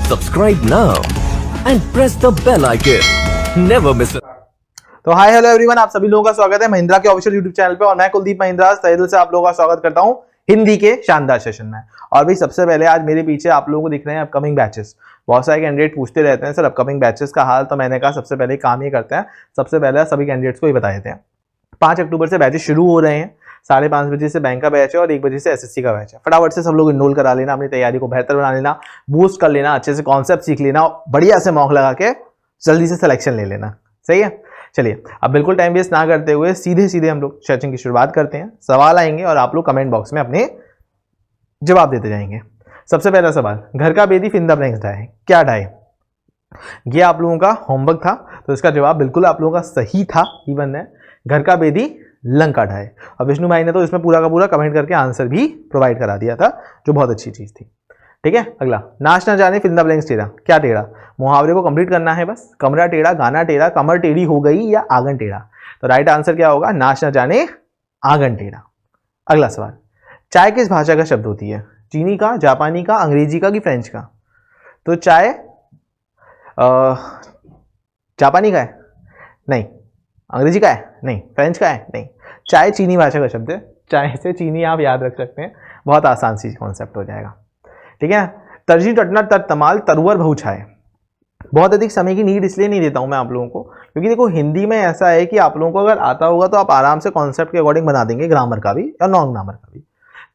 Subscribe now and press the bell icon. Never miss it. तो hi hello everyone, आप सभी लोगों का स्वागत है महिंद्रा के ऑफिशियल यूट्यूब चैनल पे और मैं कुलदीप महिंद्रा तहे दिल से आप लोगों का स्वागत करता हूं हिंदी के शानदार सेशन में। और भाई सबसे पहले आज मेरे पीछे आप लोगों को दिख रहे हैं अपकमिंग बैचेस। बहुत सारे कैंडिडेट पूछते रहते हैं सर अपकमिंग बैचेस का हाल, तो मैंने कहा सबसे पहले काम ये करते हैं, सबसे पहले सभी कैंडिडेट्स को ये बता देते हैं। 5 अक्टूबर से बैचेस शुरू हो रहे हैं। 5:30 बजे से बैंक का बैच है और 1 बजे से एसएससी का बैच है। फटाफट से सब लोग इनरोल करा लेना, अपनी तैयारी को बेहतर बना लेना, बूस्ट कर लेना, अच्छे से कॉन्सेप्ट सीख लेना, बढ़िया से मॉक लगा के जल्दी से सिलेक्शन ले लेना। सही है, चलिए अब बिल्कुल टाइम वेस्ट ना करते हुए सीधे हम लोग सेशन की शुरुआत करते हैं। सवाल आएंगे और आप लोग कमेंट बॉक्स में अपने जवाब देते जाएंगे। सबसे पहला सवाल, घर का बेदी फिन द ब्लैंक्स डाए, क्या डाए? ये आप लोगों का होमवर्क था, तो इसका जवाब बिल्कुल आप लोगों का सही था। इवन है घर का बेदी लंका ढाए। और विष्णु भाई ने तो इसमें पूरा का पूरा कमेंट करके आंसर भी प्रोवाइड करा दिया था, जो बहुत अच्छी चीज थी। ठीक है, अगला, नाच ना जाने फिन द ब्लैंक्स टेढ़ा, क्या टेढ़ा? मुहावरे को कंप्लीट करना है बस। कमरा टेढ़ा, गाना टेढ़ा, कमर टेढ़ी हो गई या आंगन टेढ़ा? तो राइट आंसर क्या होगा? नाच ना जाने आंगन टेढ़ा। अगला सवाल, चाय किस भाषा का शब्द होती है? चीनी का, जापानी का, अंग्रेजी का कि फ्रेंच का? तो चाय जापानी का है? नहीं। अंग्रेजी का है? नहीं। फ्रेंच का है? नहीं। चाय चीनी भाषा का शब्द है। चाय से चीनी आप याद रख सकते हैं, बहुत आसान सी कॉन्सेप्ट हो जाएगा। ठीक है, तरजी टटना तर तमाल तरुवर बहु छाए। बहुत अधिक समय की नीड इसलिए नहीं देता हूं मैं आप लोगों को, क्योंकि देखो हिंदी में ऐसा है कि आप लोगों को अगर आता होगा तो आप आराम से कॉन्सेप्ट के अकॉर्डिंग बना देंगे, ग्रामर का भी और नॉन ग्रामर का भी।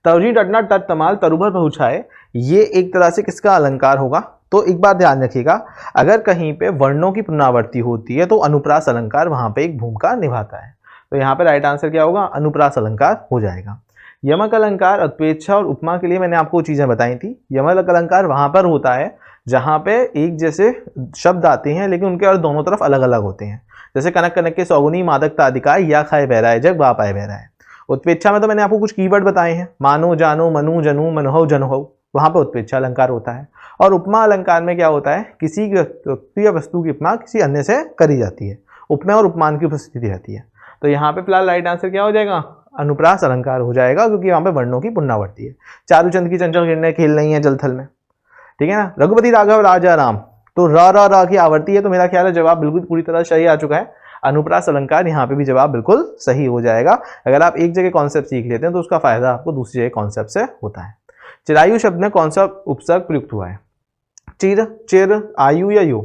तरजी टटना तर तमाल तरुवर बहु छाए, ये एक तरह से किसका अलंकार होगा? तो एक बात ध्यान रखिएगा, अगर कहीं पे वर्णों की पुनरावृत्ति होती है तो अनुप्रास अलंकार वहां पे एक भूमिका निभाता है। तो यहाँ पे राइट आंसर क्या होगा? अनुप्रास अलंकार हो जाएगा। यमक अलंकार, अत्वेच्छा और उपमा के लिए मैंने आपको चीजें बताई थी। यमक अलंकार वहां पर होता है जहां पे एक जैसे शब्द आते हैं लेकिन उनके अर्थ दोनों तरफ अलग अलग होते हैं। जैसे कनक कनक के सौगुनी मादकता अधिकार, या खाए बहरा है जग वा पाए बहरा है। उत्प्रेक्षा में तो मैंने आपको कुछ कीवर्ड बताए हैं, मानो जानो मनु जनु मनोहव जनोहव, वहां पे उत्प्रेक्षा अलंकार होता है। और उपमा अलंकार में क्या होता है? किसी व्यक्ति या वस्तु की उपमा किसी अन्य से करी जाती है, उपमा और उपमान की उपस्थिति रहती है। तो यहाँ पे फिलहाल राइट आंसर क्या हो जाएगा? अनुप्रास अलंकार हो जाएगा, क्योंकि वहां पे वर्णों की पुनरावृत्ति है। चारूचंद की चंचल किरणें खेल रही हैं जलथल में। ठीक है ना। रघुपति राघव राजा राम, तो र की आवर्ती है, तो मेरा ख्याल है जवाब बिल्कुल पूरी तरह सही आ चुका है। अनुप्रास अलंकार यहाँ पे भी जवाब बिल्कुल सही हो जाएगा। अगर आप एक जगह कॉन्सेप्ट सीख लेते हैं तो उसका फायदा आपको दूसरी जगह कॉन्सेप्ट से होता है। चिरायु शब्द में कौन सा उपसर्ग प्रयुक्त हुआ है? चिर, चिर, आयु या यु?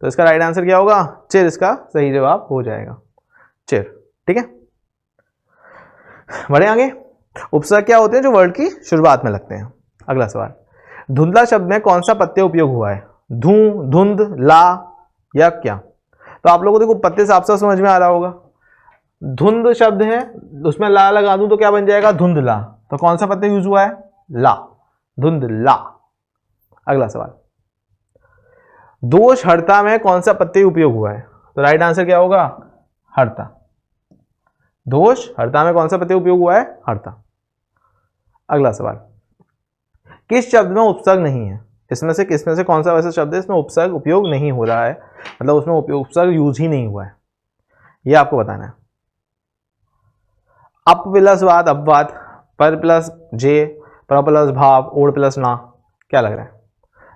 तो इसका राइट आंसर क्या होगा? चिर इसका सही जवाब हो जाएगा, चिर। ठीक है, बढ़े आगे। उपसर्ग क्या होते हैं? जो वर्ड की शुरुआत में लगते हैं। अगला सवाल, धुंधला शब्द में कौन सा पत्ते उपयोग हुआ है? धूं, धुंध, ला या क्या? तो आप लोगों को देखो पत्ते साफ साफ समझ में आ रहा होगा। धुंध शब्द है, उसमें ला लगा दूं तो क्या बन जाएगा? धुंधला। तो कौन सा पत्ते यूज हुआ है? ला, धुंधला। अगला सवाल, दोष हर्ता में कौन सा पत्ते उपयोग हुआ है? तो राइट आंसर क्या होगा? हर्ता। दोष हर्ता में कौन सा पत्ते उपयोग हुआ है? हर्ता। अगला सवाल, किस शब्द में उपसर्ग नहीं है? इसमें से कौन सा वैसा शब्द है इसमें उपसर्ग उपयोग नहीं हो रहा है, मतलब उसमें उपसर्ग यूज ही नहीं हुआ है? ये आपको बताना है। अप प्लस वाद अपवाद, पर प्लस जे, पर प्लस भाव, ओड प्लस ना, क्या लग रहा है?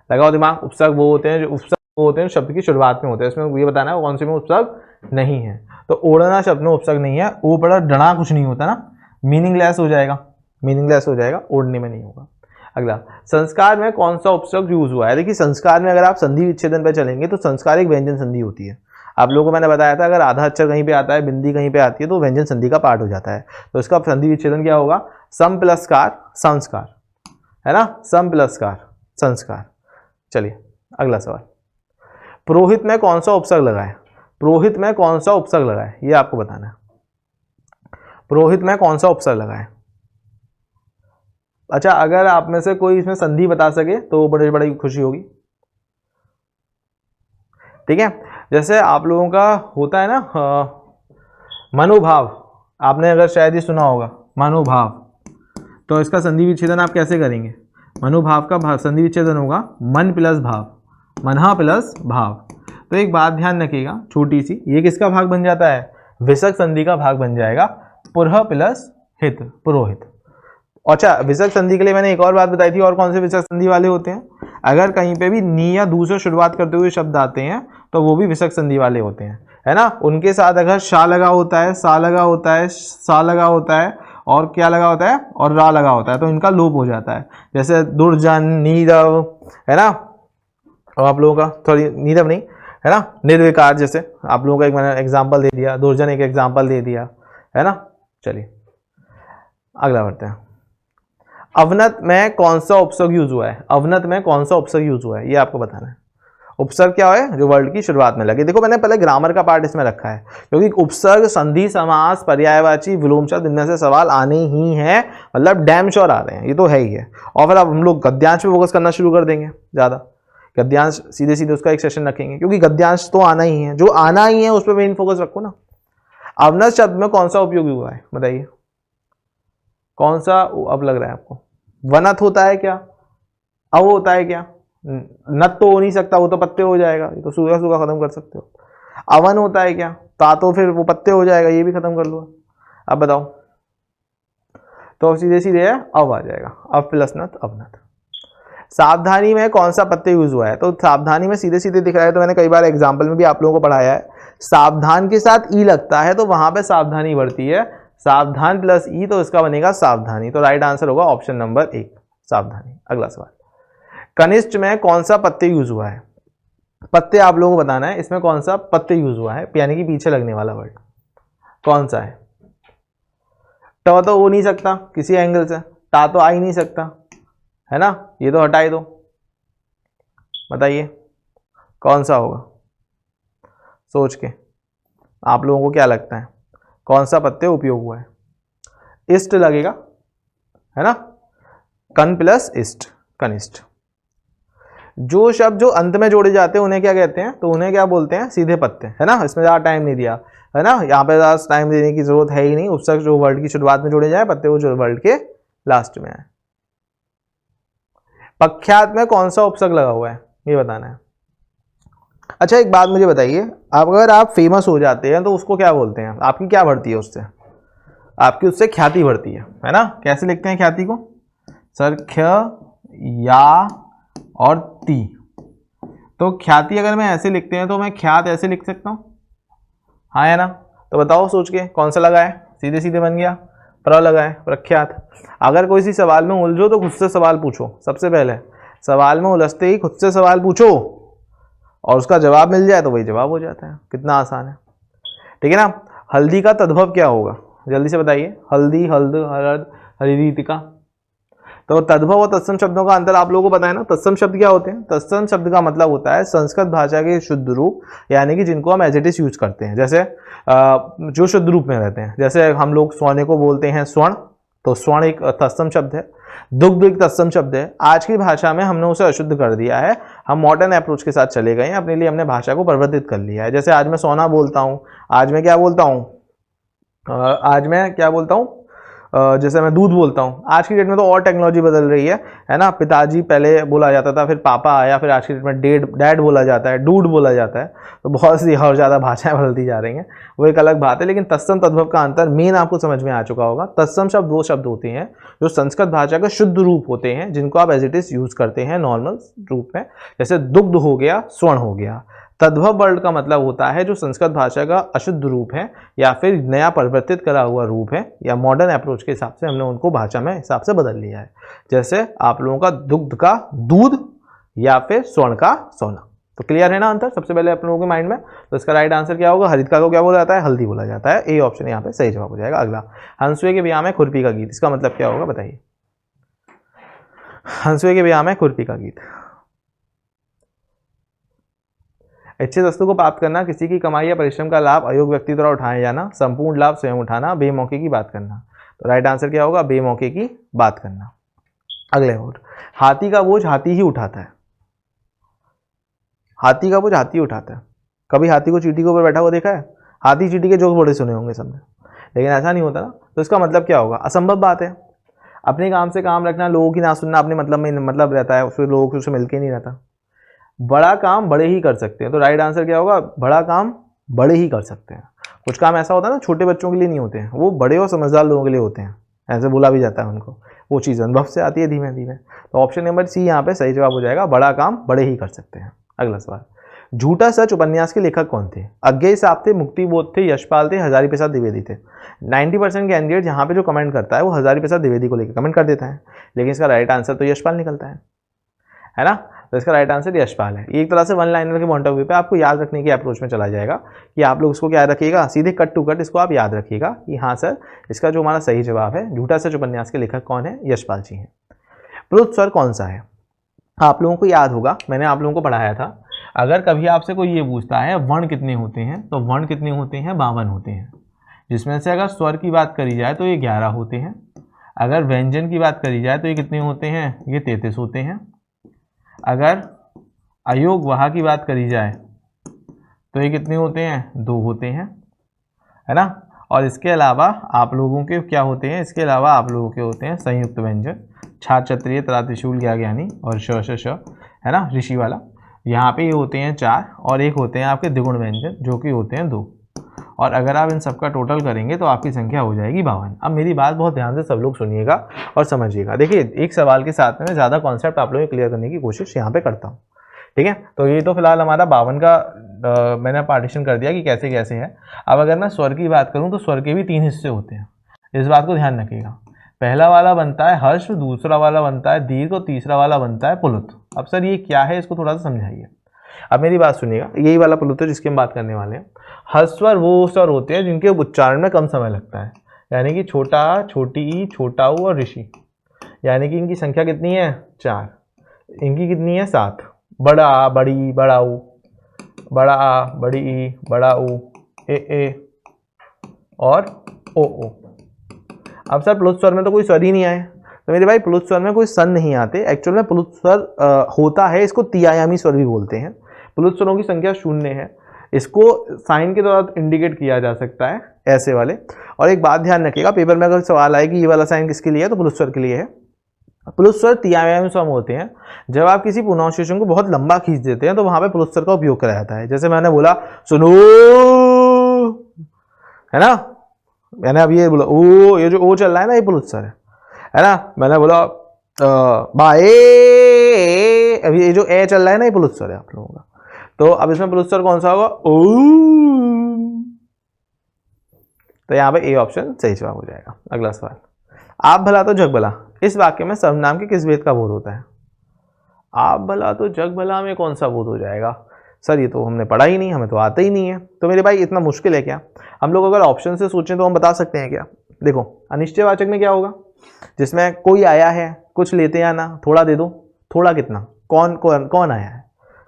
लगाओ दिमाग। उपसर्ग वो होते हैं जो शब्द की शुरुआत में होते हैं। इसमें ये बताना है कौन से में उपसर्ग नहीं है। तो ओढ़ना शब्द में उपसर्ग नहीं है। ओ बड़ा डना कुछ नहीं होता ना, मीनिंगलेस हो जाएगा, मीनिंगलेस हो जाएगा, ओढ़ने में नहीं होगा। अगला, संस्कार में कौन सा उपसर्ग यूज हुआ है? देखिए संस्कार में अगर आप संधि विच्छेदन पर चलेंगे तो संस्कार एक व्यंजन संधि होती है। आप लोगों को मैंने बताया था अगर आधा अक्षर कहीं पे आता है, बिंदी कहीं पे आती है तो व्यंजन संधि का पार्ट हो जाता है। तो इसका संधि विच्छेदन क्या होगा? सम प्लस कार, संस्कार, है ना, सम प्लस कार, संस्कार। चलिए अगला सवाल, पुरोहित में कौन सा उपसर्ग लगा है? पुरोहित में कौन सा उपसर्ग लगा है ये आपको बताना है। पुरोहित में कौन सा उपसर्ग लगा है? अच्छा, अगर आप में से कोई इसमें संधि बता सके तो बड़ी खुशी होगी। ठीक है, जैसे आप लोगों का होता है ना मनोभाव, आपने अगर शायद ही सुना होगा मनोभाव, तो इसका संधि विच्छेदन आप कैसे करेंगे? मनोभाव का संधि विच्छेदन होगा मन प्लस भाव, मनहा प्लस भाव। तो एक बात ध्यान रखिएगा छोटी सी, ये किसका भाग बन जाता है? विसर्ग संधि का भाग बन जाएगा, पुरह प्लस हित, पुरोहित। अच्छा, विसर्ग संधि के लिए मैंने एक और बात बताई थी, और कौन से विसर्ग संधि वाले होते हैं? अगर कहीं पे भी नी या दू से शुरुआत करते हुए शब्द आते हैं तो वो भी विसर्ग संधि वाले होते हैं, है ना। उनके साथ अगर शा लगा होता है, सा लगा होता है, सा लगा होता है और क्या लगा होता है, और रा लगा होता है, तो इनका लोप हो जाता है। जैसे दुर्जन, नीरव, है ना। और आप लोगों का सॉरी नीरव नहीं, है ना, निर्विकार, जैसे आप लोगों का एक मैंने एग्जाम्पल दे दिया, दुर्जन एक एग्जाम्पल दे दिया, है ना। चलिए अगला बढ़ते हैं। अवनत में कौन सा उपसर्ग यूज हुआ है? अवनत में कौन सा उपसर्ग यूज हुआ है ये आपको बताना है। उपसर्ग क्या है? जो वर्ड की शुरुआत में लगे। देखो मैंने पहले ग्रामर का पार्ट इसमें रखा है, क्योंकि उपसर्ग, संधि, समास, पर्यायवाची, विलोम शब्द, इनमें से सवाल आने ही हैं, मतलब डैम श्योर आ रहे हैं, ये तो है ही है। और फिर अब हम लोग गद्यांश पे फोकस करना शुरू कर देंगे ज़्यादा। गद्यांश सीधे सीधे उसका एक सेशन रखेंगे, क्योंकि गद्यांश तो आना ही है, जो आना ही है उस पर मेन फोकस रखो ना। अवनत शब्द में कौन सा उपयोग हुआ है बताइए, कौन सा अब लग रहा है आपको? वनत होता है क्या? अव होता है क्या? नत तो हो नहीं सकता, वो तो पत्ते हो जाएगा, ये तो सूखा सूखा खत्म कर सकते हो। अवन होता है क्या? ता तो फिर वो पत्ते हो जाएगा, ये भी खत्म कर लो। अब बताओ, तो सीधे सीधे अव आ जाएगा, अव प्लस नत, अवनत। सावधानी में कौन सा पत्ते यूज हुआ है? तो सावधानी में सीधे सीधे दिख रहा है, तो मैंने कई बार एग्जाम्पल में भी आप लोगों को पढ़ाया है। सावधान के साथ ई लगता है तो वहां पे सावधानी बढ़ती है, सावधान प्लस ई तो इसका बनेगा सावधानी। तो राइट आंसर होगा ऑप्शन नंबर 1, सावधानी। अगला सवाल, कनिष्ठ में कौन सा पत्ते यूज हुआ है? पत्ते आप लोगों को बताना है, इसमें कौन सा पत्ते यूज हुआ है, यानी कि पीछे लगने वाला वर्ड कौन सा है? ट तो हो नहीं सकता किसी एंगल से, ता तो आ ही नहीं सकता, है ना, ये तो हटाई दो। बताइए कौन सा होगा, सोच के आप लोगों को क्या लगता है कौन सा पत्ते उपयोग हुआ है? इष्ट लगेगा, है ना, कन प्लस इष्ट, कनिष्ठ। जो शब्द जो अंत में जोड़े जाते हैं उन्हें क्या कहते हैं? तो उन्हें क्या बोलते हैं? सीधे पत्ते, है ना। इसमें ज़्यादा टाइम नहीं दिया, है ना, यहाँ पे ज़्यादा टाइम देने की जरूरत है ही नहीं। उपसर्ग जो वर्ड की शुरुआत में जोड़े जाए, पत्ते वो जो वर्ड के लास्ट में आए। पख्यात में कौन सा उपसर्ग लगा हुआ है ये बताना है। अच्छा एक बात मुझे बताइए, अगर आप फेमस हो जाते हैं तो उसको क्या बोलते हैं? आपकी क्या बढ़ती है उससे? आपकी उससे ख्याति बढ़ती है ना। कैसे लिखते हैं ख्याति को? सर ख्य या और ती। तो ख्याति अगर मैं ऐसे लिखते हैं तो मैं ख्यात ऐसे लिख सकता हूँ, हाँ है ना। तो बताओ सोच के कौन सा लगा है? सीधे सीधे बन गया, प्र लगा है, प्रख्यात। अगर कोई सी सवाल में उलझो तो खुद से सवाल पूछो, सबसे पहले सवाल में उलझते ही खुद से सवाल पूछो और उसका जवाब मिल जाए तो वही जवाब हो जाता है। कितना आसान है, ठीक है ना। हल्दी का तद्भव क्या होगा जल्दी से बताइए? हल्दी, हल्द, हरद, हरिरीतिका। तो तद्भव और तत्सम शब्दों का अंतर आप लोगों को पता है ना। तत्सम शब्द क्या होते हैं? तत्सम शब्द का मतलब होता है संस्कृत भाषा के शुद्ध रूप, यानी कि जिनको हम एज इट इज यूज करते हैं, जैसे जो शुद्ध रूप में रहते हैं। जैसे हम लोग सोने को बोलते हैं स्वर्ण, तो स्वर्ण एक तत्सम शब्द है। दुग्ध एक तत्सम शब्द है। आज की भाषा में हमने उसे अशुद्ध कर दिया है, हम मॉडर्न अप्रोच के साथ चले गए हैं, अपने लिए हमने भाषा को परिवर्तित कर लिया है। जैसे आज मैं सोना बोलता हूँ, आज मैं क्या बोलता हूँ? आज मैं क्या बोलता हूँ? जैसे मैं दूध बोलता हूँ। आज की डेट में तो और टेक्नोलॉजी बदल रही है ना। पिताजी पहले बोला जाता था, फिर पापा आया, फिर आज की डेट में डैड बोला जाता है, डूड बोला जाता है। तो बहुत सी और ज़्यादा भाषाएं बदलती जा रही हैं, वो एक अलग बात है। लेकिन तत्सम तद्भव का अंतर मेन आपको समझ में आ चुका होगा। तत्सम शब्द वो शब्द होते हैं जो संस्कृत भाषा का शुद्ध रूप होते हैं, जिनको आप एज इट इज यूज करते हैं नॉर्मल रूप में। जैसे दुग्ध हो गया, स्वर्ण हो गया। तद्भव वर्ड का मतलब होता है जो संस्कृत भाषा का अशुद्ध रूप है या फिर नया परिवर्तित करा हुआ रूप है, या मॉडर्न अप्रोच के हिसाब से हमने उनको भाषा में हिसाब से बदल लिया है। जैसे आप लोगों का दुग्ध का दूध या फिर स्वर्ण का सोना। तो क्लियर है ना अंतर सबसे पहले आप लोगों के माइंड में। तो इसका राइट आंसर क्या होगा? हरित को क्या बोला जाता है? हल्दी बोला जाता है। ए ऑप्शन यहाँ पे सही जवाब हो जाएगा। अगला, हंसुए के ब्याह में खुरपी का गीत, इसका मतलब क्या होगा बताइए? हंसुए के ब्याह में खुरपी का गीत। इच्छित वस्तु को प्राप्त करना, किसी की कमाई या परिश्रम का लाभ अयोग्य व्यक्ति द्वारा उठाया जाना, संपूर्ण लाभ स्वयं उठाना, बेमौके की बात करना। तो राइट आंसर क्या होगा? बेमौके की बात करना। अगले और, हाथी का बोझ हाथी ही उठाता है। हाथी का बोझ हाथी उठाता है। कभी हाथी को चींटी के ऊपर बैठा हुआ देखा है? हाथी चींटी के जोक बड़े सुने होंगे सबने, लेकिन ऐसा नहीं होता ना। तो इसका मतलब क्या होगा? असंभव बात है। अपने काम से काम रखना, लोगों की ना सुनना, अपने मतलब में मतलब रहता है, उससे लोगों से मिलके नहीं रहता। बड़ा काम बड़े ही कर सकते हैं। तो राइट आंसर क्या होगा? बड़ा काम बड़े ही कर सकते हैं। कुछ काम ऐसा होता है ना, छोटे बच्चों के लिए नहीं होते हैं, वो बड़े और समझदार लोगों के लिए होते हैं। ऐसे बोला भी जाता है उनको, वो चीज़ अनुभव से आती है धीमे धीमे। तो ऑप्शन नंबर सी यहाँ पे सही जवाब हो जाएगा, बड़ा काम बड़े ही कर सकते हैं। अगला सवाल, झूठा सच उपन्यास के लेखक कौन थे? अज्ञेय साहब थे, मुक्तिबोध थे, यशपाल थे, हजारी प्रसाद द्विवेदी थे। 90% कैंडिडेट यहाँ पे जो कमेंट करता है वो हजारी प्रसाद द्विवेदी को लेकर कमेंट कर देता है, लेकिन इसका राइट आंसर तो यशपाल निकलता है ना। तो इसका राइट आंसर यशपाल है। एक तरह से वन लाइनर के पॉइंट ऑफ व्यू पे आपको याद रखने की अप्रोच में चला जाएगा कि आप लोग इसको क्या रखिएगा, सीधे कट टू कट इसको आप याद रखिएगा कि हाँ सर, इसका जो हमारा सही जवाब है झूठा सच उपन्यास के लेखक कौन है? यशपाल जी हैं। प्लुत स्वर कौन सा है? आप लोगों को याद होगा, मैंने आप लोगों को पढ़ाया था, अगर कभी आपसे कोई ये पूछता है वर्ण कितने होते हैं, तो वर्ण कितने होते हैं? 52 होते हैं, जिसमें से अगर स्वर की बात करी जाए तो ये 11 होते हैं। अगर व्यंजन की बात करी जाए तो ये कितने होते हैं? ये 33 होते हैं। अगर अयोग वहा की बात करी जाए तो ये कितने होते हैं? 2 होते हैं, है ना। और इसके अलावा आप लोगों के क्या होते हैं? इसके अलावा आप लोगों के होते हैं संयुक्त व्यंजन, छा क्षत्रिय त्रा त्रिशूल ज्ञा ज्ञानी और श, है ना, ऋषि वाला। यहाँ पे ये होते हैं 4 और एक होते हैं आपके द्विगुण व्यंजन जो कि होते हैं 2। और अगर आप इन सबका टोटल करेंगे तो आपकी संख्या हो जाएगी 52। अब मेरी बात बहुत ध्यान से सब लोग सुनिएगा और समझिएगा। देखिए, एक सवाल के साथ में मैं ज़्यादा कॉन्सेप्ट आप लोगों को क्लियर करने की कोशिश यहाँ पे करता हूँ, ठीक है। तो ये तो फिलहाल हमारा 52 का मैंने पार्टीशन कर दिया कि कैसे कैसे है। अब अगर मैं स्वर की बात करूँ तो स्वर के भी 3 हिस्से होते हैं, इस बात को ध्यान रखिएगा। पहला वाला बनता है हर्ष, दूसरा वाला बनता है दीर्घ और तीसरा वाला बनता है पुलुत। अब सर ये क्या है, इसको थोड़ा सा समझाइए। अब मेरी बात सुनिएगा, यही वाला पुलुत है जिसकी हम बात करने वाले हैं। हर्ष स्वर वो स्वर होते हैं जिनके उच्चारण में कम समय लगता है, यानी कि छोटा, छोटी ई, छोटा ऊ और ऋषि, यानी कि इनकी संख्या कितनी है? 4। इनकी कितनी है? 7। बड़ा आ, बड़ी, बड़ा ऊ, बड़ा आ, बड़ी ई, बड़ा ऊ, ए और ओ। अब सर प्लुत स्वर में तो कोई स्वर ही नहीं आए, तो मेरे भाई प्लुत स्वर में कोई सन नहीं आते। एक्चुअल में प्लुत स्वर होता है, इसको तियायामी स्वर भी बोलते हैं। प्लुत स्वरों की संख्या 0 है, इसको साइन के द्वारा इंडिकेट किया जा सकता है, ऐसे वाले। और एक बात ध्यान रखिएगा, पेपर में अगर सवाल आए कि ये वाला साइन किसके लिए है, तो प्लुत स्वर के लिए है। प्लुत स्वर तियायामी स्वर होते हैं। जब आप किसी प्रोनाउंसिएशन को बहुत लंबा खींच देते हैं तो वहां पे प्लुत स्वर का उपयोग करा जाता है। जैसे मैंने बोला सुनो, है ना, मैंने अब ये बोला ओ, ये जो ओ चल रहा है ना, ये प्लुत स्वर है ना। मैंने बोला बाए, अब ये जो ए चल रहा है ना, ये प्लुत स्वर है आप लोगों का। तो अब इसमें प्लुत स्वर कौन सा होगा? ओ। तो यहाँ पे ए ऑप्शन सही जवाब हो जाएगा। अगला सवाल, आप भला तो जग भला, इस वाक्य में सर्वनाम के किस भेद का बोध होता है? आप भला तो जग भला में कौन सा बोध हो जाएगा? सर ये तो हमने पढ़ा ही नहीं, हमें तो आता ही नहीं है। तो मेरे भाई इतना मुश्किल है क्या? हम लोग अगर ऑप्शन से सोचें तो हम बता सकते हैं क्या? देखो, अनिश्चयवाचक में क्या होगा? जिसमें कोई आया है, कुछ लेते या ना, थोड़ा दे दो, थोड़ा कितना, कौन कौन कौन आया है,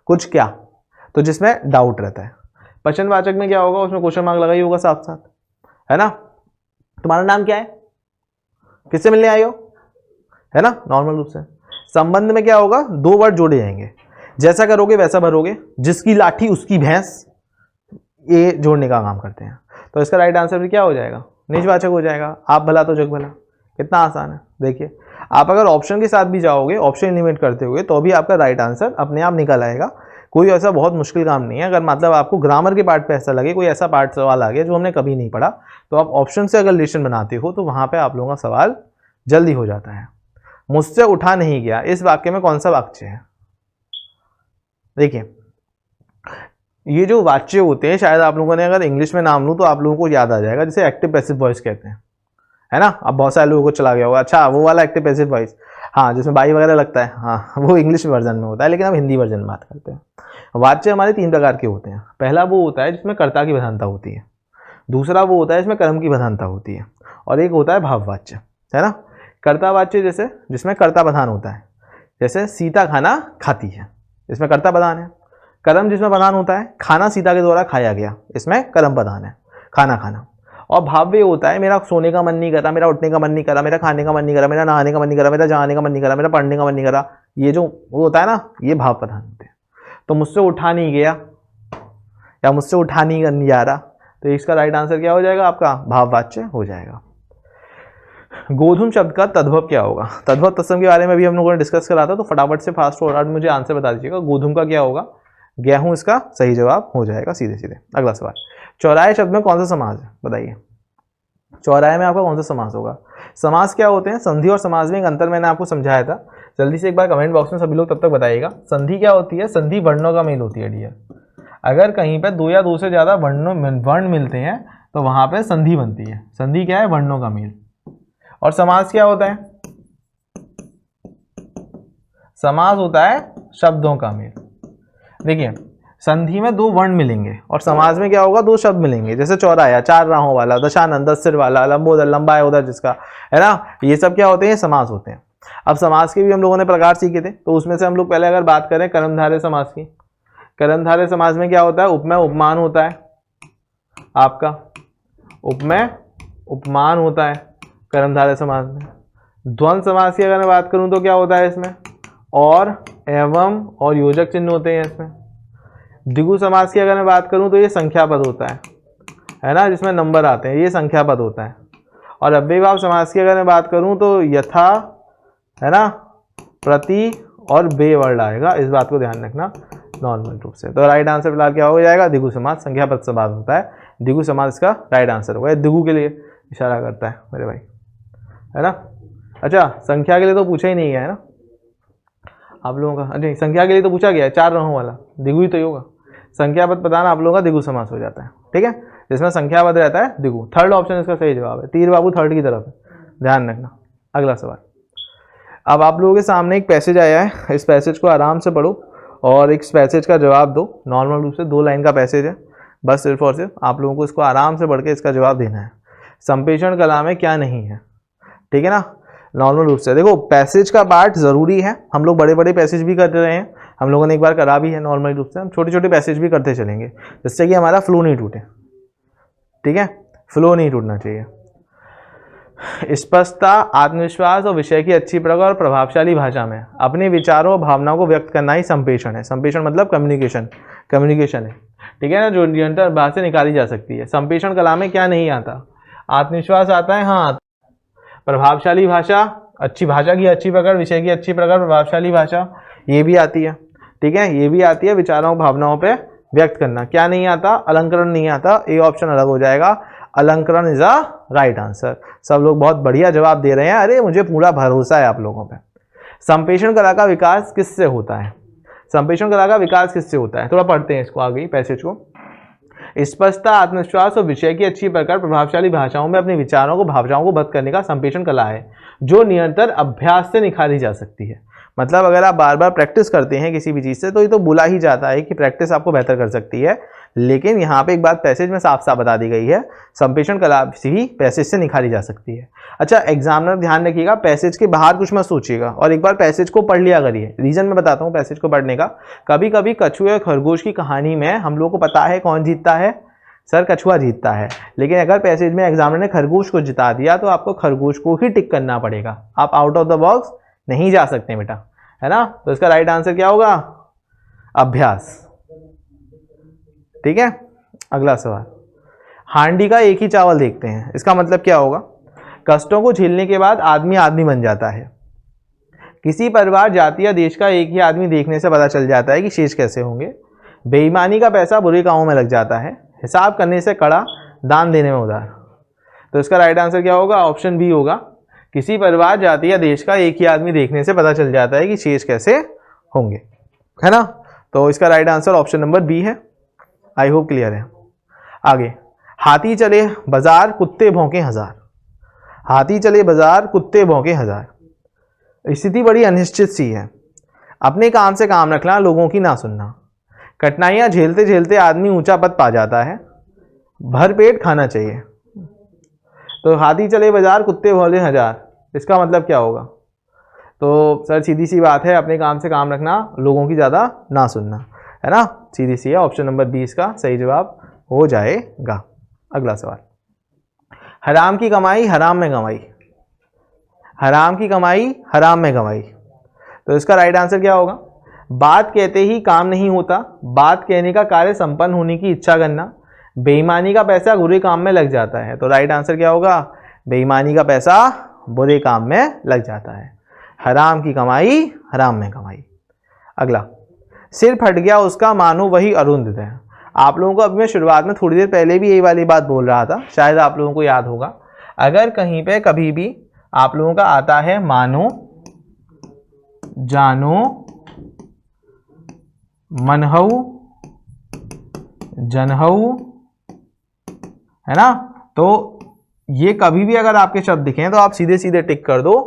कुछ क्या, तो जिसमें डाउट रहता है। प्रश्नवाचक में क्या होगा? उसमें क्वेश्चन मार्क लगा ही होगा साथ साथ, है ना। तुम्हारा नाम क्या है, किससे मिलने आए हो, है ना, नॉर्मल रूप से। संबंध में क्या होगा? 2 वर्ड जोड़े जाएंगे, जैसा करोगे वैसा भरोगे, जिसकी लाठी उसकी भैंस, ये जोड़ने का काम करते हैं। तो इसका राइट आंसर भी क्या हो जाएगा? निजवाचक हो जाएगा। आप भला तो जग भला, कितना आसान है। देखिए, आप अगर ऑप्शन के साथ भी जाओगे, ऑप्शन एलिमिनेट करते हुए, तो भी आपका राइट आंसर अपने आप निकल आएगा। कोई ऐसा बहुत मुश्किल काम नहीं है। अगर मतलब आपको ग्रामर के पार्ट पे ऐसा लगे, कोई ऐसा पार्ट सवाल आ गया जो हमने कभी नहीं पढ़ा, तो आप ऑप्शन से अगर रिलेशन बनाते हो तो वहां पे आप लोगों का सवाल जल्दी हो जाता है। मुझसे उठा नहीं गया, इस वाक्य में कौन सा वाक्य है? देखिए, ये जो वाक्य होते हैं, शायद आप लोगों ने अगर इंग्लिश में नाम लूँ तो आप लोगों को याद आ जाएगा, जिसे एक्टिव पैसिव वॉइस कहते हैं, है ना। अब बहुत सारे लोगों को चला गया होगा, अच्छा वो वाला एक्टिव पैसिव वॉइस, हाँ, जिसमें बाई वगैरह लगता है, हाँ, वो इंग्लिश वर्जन में होता है, लेकिन अब हिंदी वर्जन में बात करते हैं। वाच्य हमारे 3 प्रकार के होते हैं। पहला वो होता है जिसमें कर्ता की प्रधानता होती है, दूसरा वो होता है जिसमें कर्म की प्रधानता होती है, और एक होता है भाववाच्य, है ना। कर्तावाच्य जैसे जिसमें कर्ता प्रधान होता है, जैसे सीता खाना खाती है, इसमें कर्ता प्रधान है। कर्म जिसमें प्रधान होता है, खाना सीता के द्वारा खाया गया, इसमें कर्म प्रधान है, खाना खाना। और भाव्य होता है मेरा सोने का मन नहीं करा, मेरा उठने का मन नहीं करा, मेरा खाने का मन नहीं करा, मेरा नहाने का मन नहीं करा, मेरा जाने का मन नहीं करा, मेरा पढ़ने का मन नहीं करा, ये जो वो होता है ना, ये भाव प्रधान होते हैं। तो मुझसे उठा नहीं गया या मुझसे उठा नहीं करने जा रहा, तो इसका राइट आंसर क्या हो जाएगा? आपका भाववाच्य हो जाएगा। गोधूम शब्द का तद्भव क्या होगा? तद्भव तत्सम के बारे में भी हम लोगों ने डिस्कस करा था, तो फटाफट से फास्ट फॉरवर्ड मुझे आंसर बता दीजिएगा। गोधूम का क्या होगा? गेहूं इसका सही जवाब हो जाएगा सीधे सीधे। अगला सवाल, चौराहे शब्द में कौन सा समास है? बताइए। चौराहे में आपका कौन सा समास होगा? समास क्या होते हैं? संधि और समास में एक अंतर मैंने आपको समझाया था, जल्दी से एक बार कमेंट बॉक्स में सभी लोग तब तक बताइएगा। संधि क्या होती है? संधि वर्णों का मेल होती है डियर। अगर कहीं पे दो या दो से ज्यादा वर्ण मिलते हैं तो वहां पे संधि बनती है। संधि क्या है? वर्णों का मेल। और समास क्या होता है? समास होता है शब्दों का मेल। देखिए, संधि में दो वर्ण मिलेंगे और समास में क्या होगा? दो शब्द मिलेंगे। जैसे चौराया, चार राहों वाला, दशानन, 10 सिर वाला, लंबोदर, लंबा है उधर जिसका, है ना, ये सब क्या होते हैं? समास होते हैं। अब समास के भी हम लोगों ने प्रकार सीखे थे, तो उसमें से हम लोग पहले अगर बात करें कर्मधारय समास की, कर्मधारय समास में क्या होता है? उपमेय उपमान होता है आपका, उपमेय उपमान होता है कर्मधारय समास में। द्वंद्व समास की अगर मैं बात करूं तो क्या होता है इसमें? और, एवं और योजक चिन्ह होते हैं इसमें। द्विगु समास की अगर मैं बात करूं तो ये संख्या पद होता है ना, जिसमें नंबर आते हैं, ये संख्या पद होता है। और अव्ययीभाव समास की अगर मैं बात करूं तो यथा, है ना, प्रति और बे वर्ड आएगा, इस बात को ध्यान रखना नॉर्मल रूप से। तो राइट आंसर फिलहाल क्या हो जाएगा? द्विगु समास, संख्या पद समास होता है, द्विगु समास का राइट आंसर होगा। द्विगु के लिए इशारा करता है मेरे भाई, है ना। अच्छा, संख्या के लिए तो पूछा ही नहीं गया है ना आप लोगों का। अच्छा, संख्या के लिए तो पूछा गया है, चार राहों वाला, द्विगु ही तो होगा। संख्या पद बताना आप लोगों का द्विगु समास हो जाता है, ठीक है, जिसमें संख्या पद रहता है द्विगु। थर्ड ऑप्शन इसका सही जवाब है। तीर बाबू थर्ड की तरफ है, ध्यान रखना। अगला सवाल, अब आप लोगों के सामने एक पैसेज आया है, इस पैसेज को आराम से पढ़ो और इस पैसेज का जवाब दो। नॉर्मल रूप से 2 लाइन का पैसेज है, बस सिर्फ और सिर्फ आप लोगों को इसको आराम से पढ़ के इसका जवाब देना है। संप्रेषण कला में क्या नहीं है, ठीक है ना। नॉर्मल रूप से देखो, पैसेज का पार्ट जरूरी है। हम लोग बड़े बड़े पैसेज भी कर रहे हैं, हम लोगों ने एक बार करा भी है। नॉर्मल रूप से हम छोटे छोटे पैसेज भी करते चलेंगे, जिससे कि हमारा फ्लो नहीं टूटे, ठीक है, फ्लो नहीं टूटना चाहिए। स्पष्टता, आत्मविश्वास और विषय की अच्छी प्रकार और प्रभावशाली भाषा में अपने विचारों और भावनाओं को व्यक्त करना ही संप्रेषण है। संप्रेषण मतलब कम्युनिकेशन, कम्युनिकेशन है, ठीक है ना, जो निरंतर बात से निकाली जा सकती है। संप्रेषण कला में क्या नहीं आता? आत्मविश्वास आता है, हाँ। प्रभावशाली भाषा, अच्छी भाषा की अच्छी प्रकार, विषय की अच्छी प्रकार, प्रभावशाली भाषा, ये भी आती है, ठीक है, ये भी आती है। विचारों भावनाओं पे व्यक्त करना क्या नहीं आता? अलंकरण नहीं आता। ए ऑप्शन अलग हो जाएगा, अलंकरण इज अ राइट आंसर। सब लोग बहुत बढ़िया जवाब दे रहे हैं, अरे मुझे पूरा भरोसा है आप लोगों पे। संप्रेषण कला का विकास किससे होता है? संप्रेषण कला का विकास किससे होता है? थोड़ा पढ़ते हैं इसको आगे पैसेज को। स्पष्टता, आत्मविश्वास और विषय की अच्छी प्रकार, प्रभावशाली भाषाओं में अपने विचारों को भावनाओं को व्यक्त करने का संप्रेषण कला है, जो निरंतर अभ्यास से निखारी जा सकती है। मतलब अगर आप बार बार प्रैक्टिस करते हैं किसी भी चीज़ से, तो ये तो बोला ही जाता है कि प्रैक्टिस आपको बेहतर कर सकती है, लेकिन यहाँ पे एक बात पैसेज में साफ साफ बता दी गई है, संप्रेषण कला भी पैसेज से निखारी जा सकती है। अच्छा, एग्जामिनर ध्यान रखिएगा, पैसेज के बाहर कुछ मत सोचिएगा और एक बार पैसेज को पढ़ लिया करिए। रीजन मैं बताता हूँ पैसेज को पढ़ने का। कभी कभी कछुए और खरगोश की कहानी में हम लोग को पता है कौन जीतता है, सर कछुआ जीतता है, लेकिन अगर पैसेज में एग्जामिनर ने खरगोश को जिता दिया तो आपको खरगोश को ही टिक करना पड़ेगा, आप आउट ऑफ द बॉक्स नहीं जा सकते बेटा, है ना। तो इसका राइट आंसर क्या होगा? अभ्यास, ठीक है। अगला सवाल, हांडी का एक ही चावल देखते हैं, इसका मतलब क्या होगा? कष्टों को झेलने के बाद आदमी आदमी बन जाता है। किसी परिवार, जाति या देश का एक ही आदमी देखने से पता चल जाता है कि शेष कैसे होंगे। बेईमानी का पैसा बुरे कामों में लग जाता है। हिसाब करने से कड़ा, दान देने में उदार। तो इसका राइट आंसर क्या होगा? ऑप्शन बी होगा। किसी परिवार, जाति या देश का एक ही आदमी देखने से पता चल जाता है कि शेष कैसे होंगे, है ना। तो इसका right answer option number B है। आई होप क्लियर है। आगे, हाथी चले बाजार कुत्ते भौंके हजार। हाथी चले बाजार कुत्ते भौंके हजार। स्थिति बड़ी अनिश्चित सी है, अपने काम से काम रखना, लोगों की ना सुनना। कठिनाइयां झेलते झेलते आदमी ऊंचा पद पा जाता है। भरपेट खाना चाहिए। तो हाथी चले बाजार कुत्ते भौंके हजार, इसका मतलब क्या होगा? तो सर सीधी सी बात है, अपने काम से काम रखना, लोगों की ज़्यादा ना सुनना, है ना, सीधी सी है। ऑप्शन नंबर 20 का सही जवाब हो जाएगा। अगला सवाल, हराम की कमाई हराम में गंवाई। हराम की कमाई हराम में गंवाई, तो इसका राइट आंसर क्या होगा? बात कहते ही काम नहीं होता, बात कहने का कार्य संपन्न होने की इच्छा करना। बेईमानी का पैसा बुरे काम में लग जाता है, तो राइट आंसर क्या होगा? बेईमानी का पैसा बुरे काम में लग जाता है। हराम की कमाई हराम में कमाई। अगला, सिर फट गया उसका मानो वही अरुंधत है। आप लोगों को अभी मैं शुरुआत में थोड़ी देर पहले भी यही वाली बात बोल रहा था, शायद आप लोगों को याद होगा। अगर कहीं पे कभी भी आप लोगों का आता है मानो, जानो, मनहऊ, जनहऊ, है ना, तो ये कभी भी अगर आपके शब्द दिखें तो आप सीधे सीधे टिक कर दो।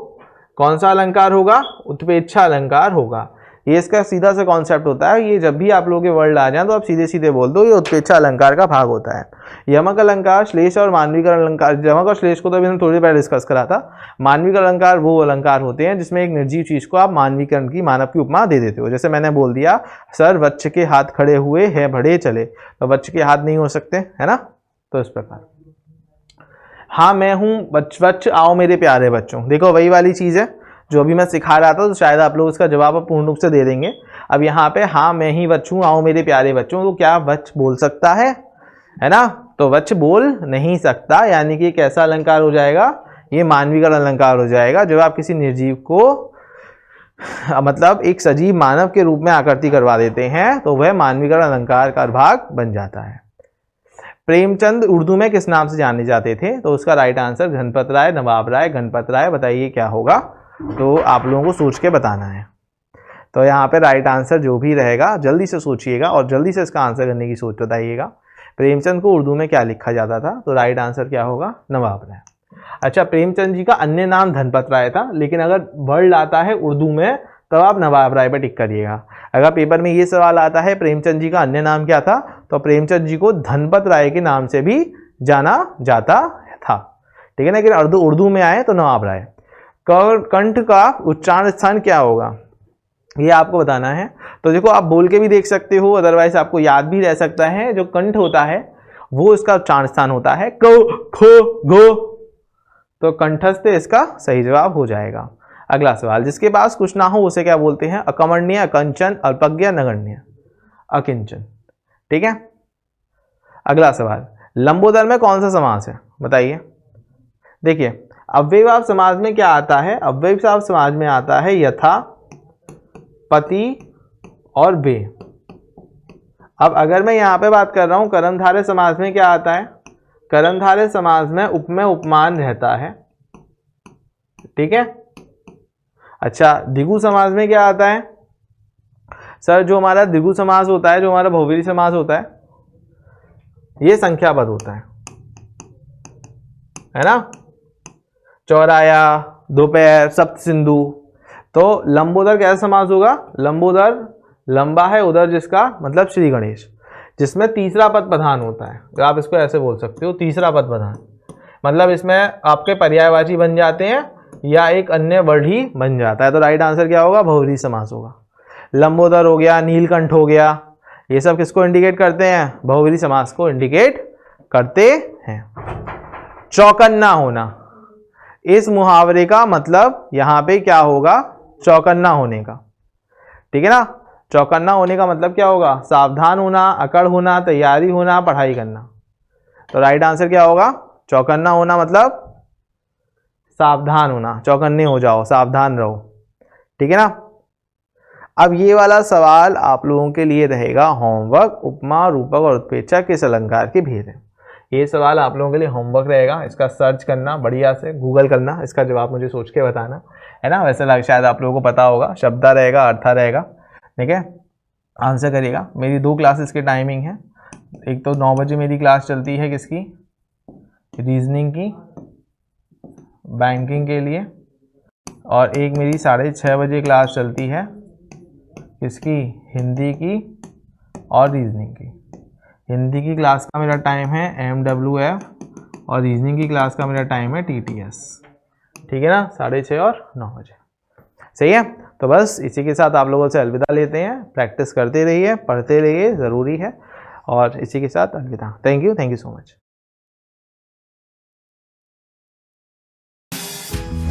कौन सा अलंकार होगा? उत्प्रेक्षा अलंकार होगा। ये इसका सीधा सा कॉन्सेप्ट होता है। ये जब भी आप लोगों के वर्ड आ जाए तो आप सीधे सीधे बोल दो, ये उत्प्रेक्षा अलंकार का भाग होता है। यमक अलंकार, श्लेष और मानविकरण अलंकार, यमक और श्लेष को तो अभी हमने थोड़ी देर पहले डिस्कस करा था। मानविकरण अलंकार वो अलंकार होते हैं जिसमें एक निर्जीव चीज को आप मानवीकरण की, मानव की उपमा दे देते हो। जैसे मैंने बोल दिया सर वृक्ष के हाथ खड़े हुए है बढ़े चले, तो वृक्ष के हाथ नहीं हो सकते, है ना, तो इस प्रकार। हाँ मैं हूँ वृक्ष आओ मेरे प्यारे बच्चों, देखो वही वाली चीज है जो अभी मैं सिखा रहा था, तो शायद आप लोग इसका जवाब पूर्ण रूप से दे देंगे। अब यहाँ पे हाँ मैं ही वृक्ष हूँ आओ मेरे प्यारे बच्चों, तो क्या वृक्ष बोल सकता है ना, तो वृक्ष बोल नहीं सकता, यानी कि कैसा अलंकार हो जाएगा? ये मानवीकरण अलंकार हो जाएगा। जब आप किसी निर्जीव को मतलब एक सजीव मानव के रूप में आकृति करवा देते हैं तो वह मानवीकरण अलंकार का भाग बन जाता है। प्रेमचंद उर्दू में किस नाम से जाने जाते थे? तो उसका राइट आंसर गणपत राय, नवाब राय, गणपत राय। बताइए क्या होगा? तो आप लोगों को सोच के बताना है। तो यहाँ पे राइट आंसर जो भी रहेगा जल्दी से सोचिएगा और जल्दी से इसका आंसर करने की सोच बताइएगा। प्रेमचंद को उर्दू में क्या लिखा जाता था? तो राइट आंसर क्या होगा? नवाब राय। अच्छा, प्रेमचंद जी का अन्य नाम धनपत राय था, लेकिन अगर वर्ड आता है उर्दू में तब आप नवाब राय पर टिक करिएगा। अगर पेपर में ये सवाल आता है प्रेमचंद जी का अन्य नाम क्या था, तो प्रेमचंद जी को धनपत राय के नाम से भी जाना जाता था, ठीक है ना। लेकिन उर्दू में आए तो नवाब राय। कंठ का उच्चारण स्थान क्या होगा, ये आपको बताना है। तो देखो आप बोल के भी देख सकते हो, अदरवाइज आपको याद भी रह सकता है। जो कंठ होता है वो इसका उच्चारण स्थान होता है क, ख, घ, तो कंठस्थ इसका सही जवाब हो जाएगा। अगला सवाल, जिसके पास कुछ ना हो उसे क्या बोलते हैं? अकर्मण्य, अकंचन, अल्पज्ञ, नगण्य, अकिंचन, ठीक है। अगला सवाल, लंबोदर में कौन सा समास है? बताइए। देखिए अव्ययभाव समाज में क्या आता है? अव्ययभाव समाज में आता है यथा, पति और वे। अब अगर मैं यहाँ पे बात कर रहा हूँ कर्मधारय समाज में क्या आता है? कर्मधारय समाज में उपमेय उपमान रहता है, ठीक है। अच्छा, द्विगु समाज में क्या आता है? सर जो हमारा द्विगु समास होता है, जो हमारा बहुव्रीहि समास होता है, ये संख्या पद होता है ना। चौराया, दोपहर, सप्त सिंधु। तो लंबोदर कैसा समास होगा? लंबोदर लंबा है उधर जिसका मतलब श्री गणेश, जिसमें तीसरा पद प्रधान होता है। तो आप इसको ऐसे बोल सकते हो, तीसरा पद प्रधान, मतलब इसमें आपके पर्यायवाची बन जाते हैं या एक अन्य वर्ड ही बन जाता है। तो राइट आंसर क्या होगा? बहुव्रीहि समास होगा। लंबोदर हो गया, नीलकंठ हो गया, ये सब किसको इंडिकेट करते हैं? बहुव्रीहि समास को इंडिकेट करते हैं। चौकन्ना होना, इस मुहावरे का मतलब यहाँ पे क्या होगा? चौकन्ना होने का, ठीक है ना। चौकन्ना होने का मतलब क्या होगा? सावधान होना, अकड़ होना, तैयारी होना, पढ़ाई करना। तो राइट आंसर क्या होगा? चौकन्ना होना मतलब सावधान होना, चौकन्ने हो जाओ, सावधान रहो, ठीक है ना। अब ये वाला सवाल आप लोगों के लिए रहेगा होमवर्क। उपमा, रूपक और उत्प्रेक्षा किस अलंकार के भेद हैं? ये सवाल आप लोगों के लिए होमवर्क रहेगा। इसका सर्च करना, बढ़िया से गूगल करना, इसका जवाब मुझे सोच के बताना, है ना। वैसे शायद आप लोगों को पता होगा, शब्दा रहेगा, अर्था रहेगा, ठीक है। आंसर करिएगा। मेरी 2 क्लासेस की टाइमिंग है। एक तो 9 बजे मेरी क्लास चलती है किसकी? रीजनिंग की, बैंकिंग के लिए, और एक मेरी 6:30 बजे क्लास चलती है किसकी? हिंदी की और रीजनिंग की। हिंदी की क्लास का मेरा टाइम है MWF और रीजनिंग की क्लास का मेरा टाइम है TTS, ठीक है ना, 6:30 और 9 बजे। सही है। तो बस इसी के साथ आप लोगों से अलविदा लेते हैं। प्रैक्टिस करते रहिए, पढ़ते रहिए, ज़रूरी है। और इसी के साथ अलविदा। Thank you so much.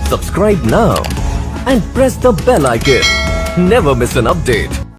Subscribe now and press the bell icon. Never miss an update.